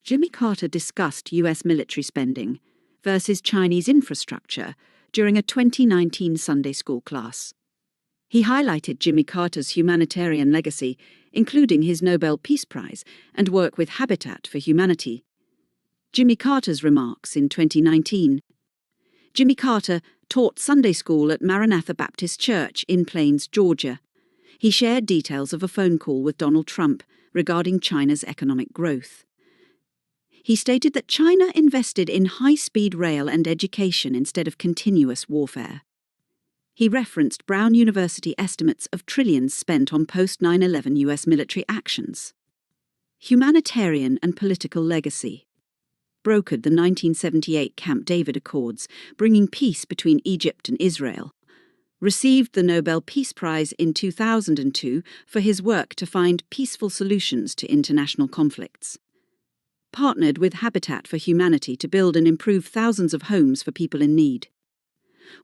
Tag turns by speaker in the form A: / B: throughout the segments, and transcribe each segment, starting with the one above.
A: Jimmy Carter discussed U.S. military spending versus Chinese infrastructure during a 2019 Sunday school class. He highlighted Jimmy Carter's humanitarian legacy, including his Nobel Peace Prize and work with Habitat for Humanity. Jimmy Carter's remarks in 2019. Jimmy Carter taught Sunday school at Maranatha Baptist Church in Plains, Georgia. He shared details of a phone call with Donald Trump regarding China's economic growth. He stated that China invested in high-speed rail and education instead of continuous warfare. He referenced Brown University estimates of trillions spent on post-9/11 U.S. military actions. Humanitarian and political legacy. Brokered the 1978 Camp David Accords, bringing peace between Egypt and Israel. Received the Nobel Peace Prize in 2002 for his work to find peaceful solutions to international conflicts. Partnered with Habitat for Humanity to build and improve thousands of homes for people in need.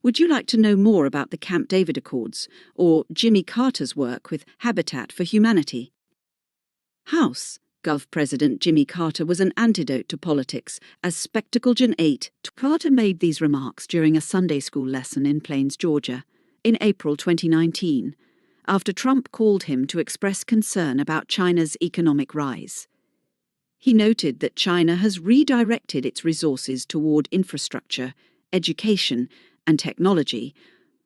A: Would you like to know more about the Camp David Accords or Jimmy Carter's work with Habitat for Humanity? House Gov. President Jimmy Carter was an antidote to politics, as Spectaclegen 8. Carter made these remarks during a Sunday school lesson in Plains, Georgia, in April 2019, after Trump called him to express concern about China's economic rise. He noted that China has redirected its resources toward infrastructure, education, and technology,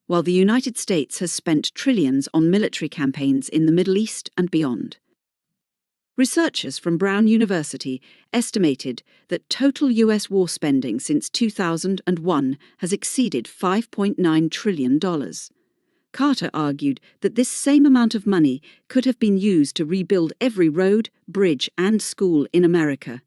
A: while the United States has spent trillions on military campaigns in the Middle East and beyond. Researchers from Brown University estimated that total U.S. war spending since 2001 has exceeded $5.9 trillion. Carter argued that this same amount of money could have been used to rebuild every road, bridge, and school in America.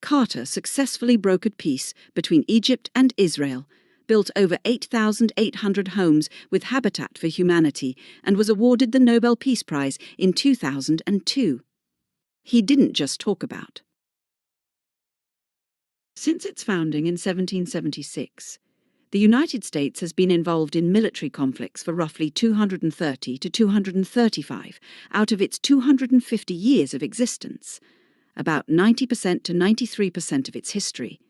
A: Carter successfully brokered peace between Egypt and Israel, built over 8,800 homes with Habitat for Humanity, and was awarded the Nobel Peace Prize in 2002. He didn't just talk about. Since its founding in 1776, the United States has been involved in military conflicts for roughly 230 to 235 out of its 250 years of existence, about 90% to 93% of its history.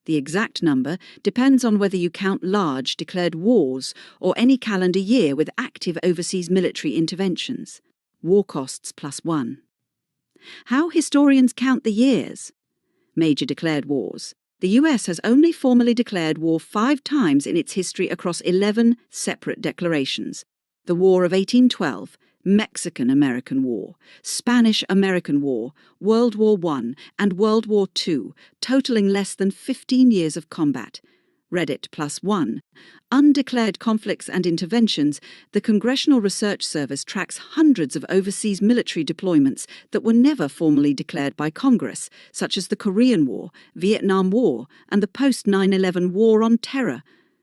A: The exact number depends on whether you count large declared wars or any calendar year with active overseas military interventions. War costs +1. How historians count the years. Major declared wars. The US has only formally declared war 5 times in its history across 11 separate declarations. The War of 1812, Mexican-American War, Spanish-American War, World War I, and World War II, totaling less than 15 years of combat. Reddit +1. Undeclared conflicts and interventions. The Congressional Research Service tracks hundreds of overseas military deployments that were never formally declared by Congress, such as the Korean War, Vietnam War, and the post-9/11 War on Terror.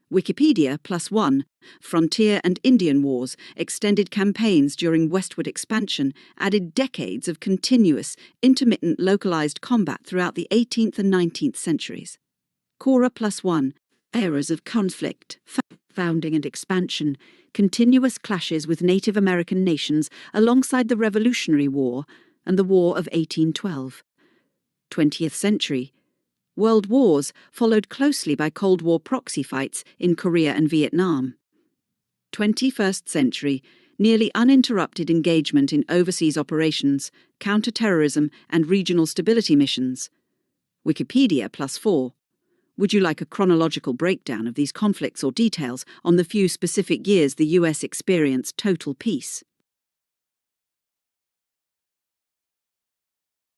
A: Wikipedia +1. Frontier and Indian Wars, extended campaigns during westward expansion, added decades of continuous, intermittent localized combat throughout the 18th and 19th centuries. Quora +1. Eras of conflict, founding and expansion, continuous clashes with Native American nations alongside the Revolutionary War and the War of 1812. 20th century. World wars followed closely by Cold War proxy fights in Korea and Vietnam. 21st century. Nearly uninterrupted engagement in overseas operations, counter-terrorism and regional stability missions. Wikipedia +4. Would you like a chronological breakdown of these conflicts or details on the few specific years the US experienced total peace?